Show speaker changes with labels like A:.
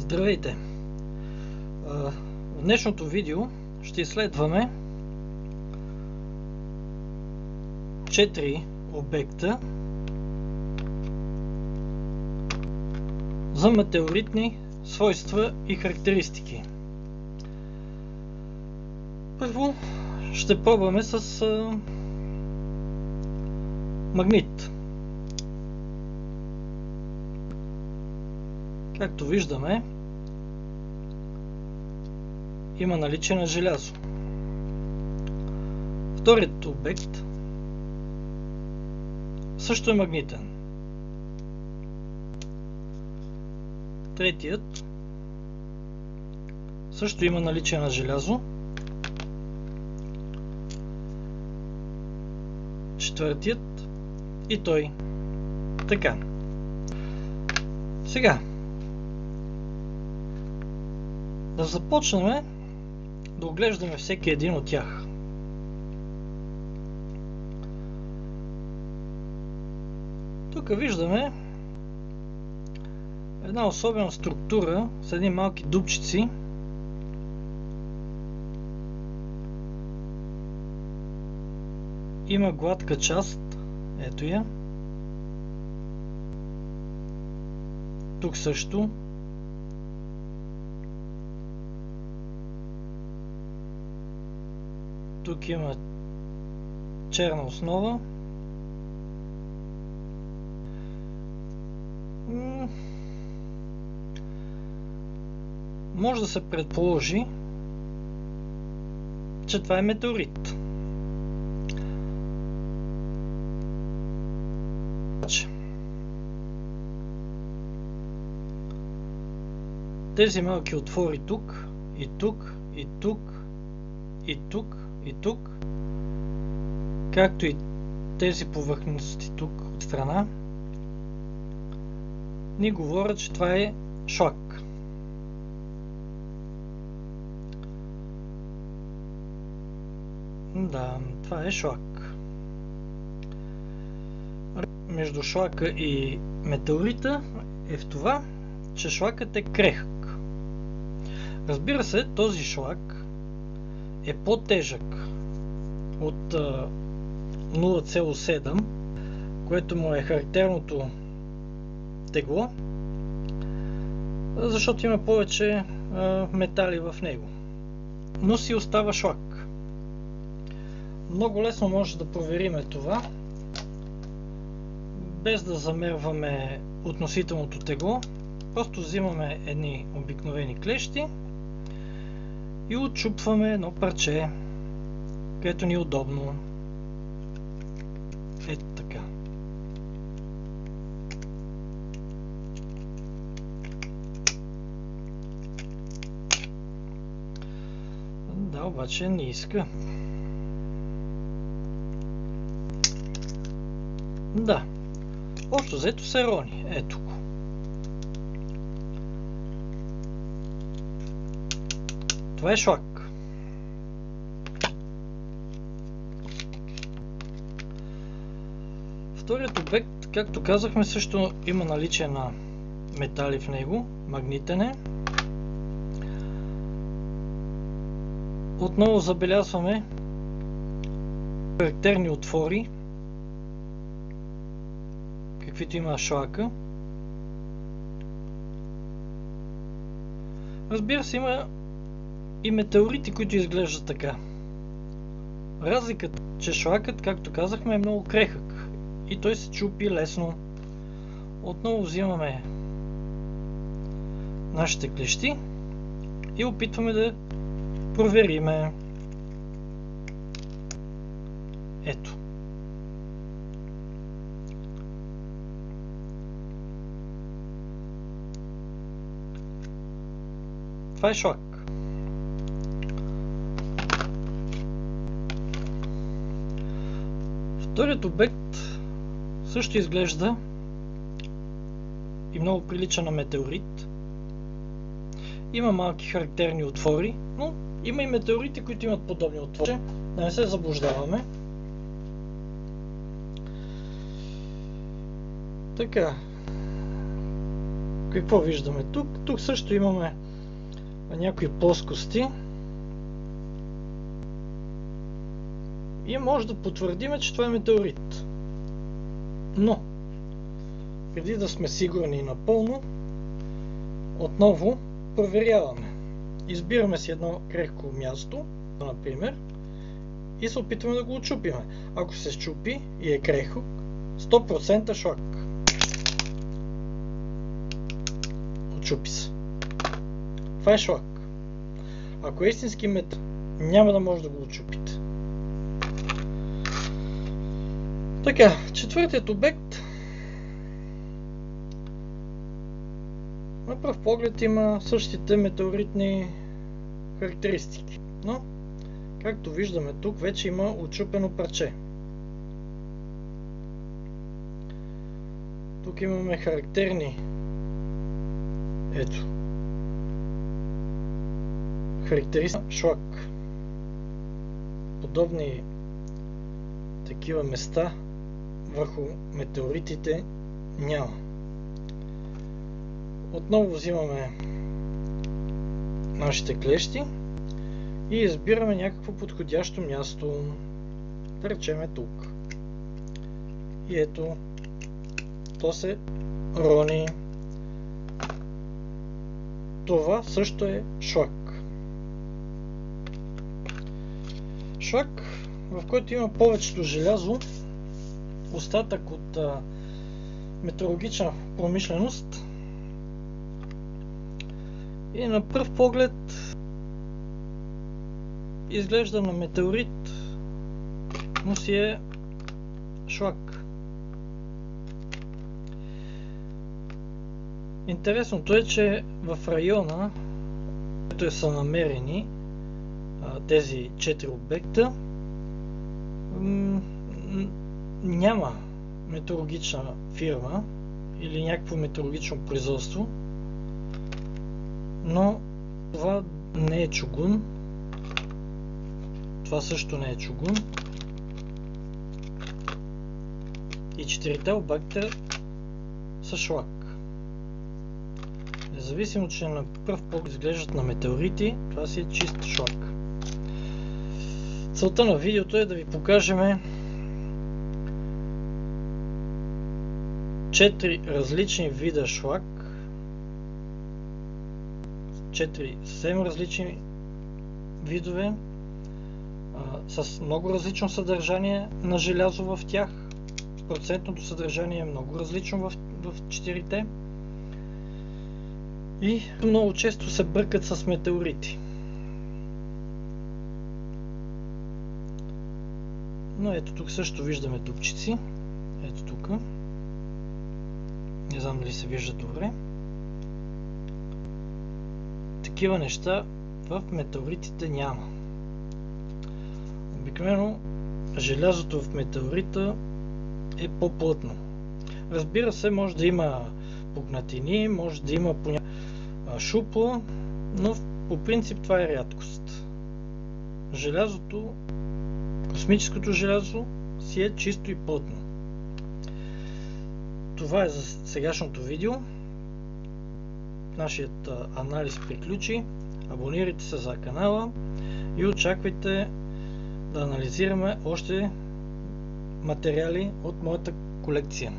A: Здравейте! В днешното видео ще изследваме 4 обекта за метеоритни свойства и характеристики. Първо ще пробваме с магнит. Както виждаме, има наличие на желязо. Вторият обект също е магнитен. Третият също има наличие на желязо. Четвъртият и той. Така. Сега да започнем да оглеждаме всеки един от тях. Тук виждаме една особена структура с едни малки дупчици. Има гладка част, ето я. Тук също. Тук има черна основа. Може да се предположи, че това е метеорит. Тези малки отвори тук, и тук, и тук, и тук, и тук, както и тези повърхности тук от страна, ни говорят, че това е шлак. Да, това е шлак. Между шлака и метеорита е в това, че шлакът е крехък. Разбира се, този шлак е по-тежък от 0,7, което му е характерното тегло, защото има повече метали в него. Но си остава шлак. Много лесно може да проверим това, без да замерваме относителното тегло. Просто взимаме едни обикновени клещи и отчупваме едно парче, където ни е удобно. Ето така. Да, обаче не иска. Да. Общо взето се рони. Ето го. Това е шлак. Вторият обект, както казахме, също има наличие на метали в него. Магнитен е. Отново забелязваме характерни отвори, каквито има шлака. Разбира се, има и метеорити, които изглеждат така. Разликата, че шлакът, както казахме, е много крехък и той се чупи лесно. Отново взимаме нашите клещи и опитваме да провериме. Ето. Това е шлак. Вторият обект също изглежда и много прилича на метеорит. Има малки характерни отвори, но има и метеорити, които имат подобни отвори. Да не се заблуждаваме. Така. Какво виждаме тук? Тук също имаме някои плоскости и може да потвърдим, че това е метеорит. Но преди да сме сигурни напълно, отново проверяваме. Избираме си едно крехко място, например, и се опитваме да го отчупиме. Ако се счупи и е крехък, 100% шлак. Отчупи се. Това е шлак. Ако е истински метал, няма да може да го отчупите. Така, четвъртият обект на пръв поглед има същите метеоритни характеристики, но както виждаме тук вече има отчупено парче. Тук имаме характерни характеристики шлак. Подобни такива места върху метеоритите няма. Отново взимаме нашите клещи и избираме някакво подходящо място. Да речеме тук. И ето, то се рони. Това също е шлак. Шлак, в който има повечето желязо, остатък от метеорологична промишленост, и на пръв поглед изглежда на метеорит, но си е шлак. Интересното е, че в района, където са намерени тези 4 обекта, няма метеорологична фирма или някакво метеорологично производство, но това не е чугун, това също не е чугун и 4-те обекта са шлак. Независимо, че на пръв поглед изглеждат на метеорити, това си е чист шлак. Целта на видеото е да ви покажем 4 различни вида шлак, 4 съвсем различни видове, с много различно съдържание на желязо в тях. Процентното съдържание е много различно в 4-те и много често се бъркат с метеорити. Но ето тук също виждаме дупчици. Ето тук. Не знам дали се вижда добре. Такива неща в метеоритите няма. Обикновено желязото в метеорита е по-плътно. Разбира се, може да има пукнатини, може да има шупла, но по принцип това е рядкост. Желязото, космическото желязо, си е чисто и плътно. Това е за сегашното видео. Нашият анализ приключи. Абонирайте се за канала и очаквайте да анализираме още материали от моята колекция.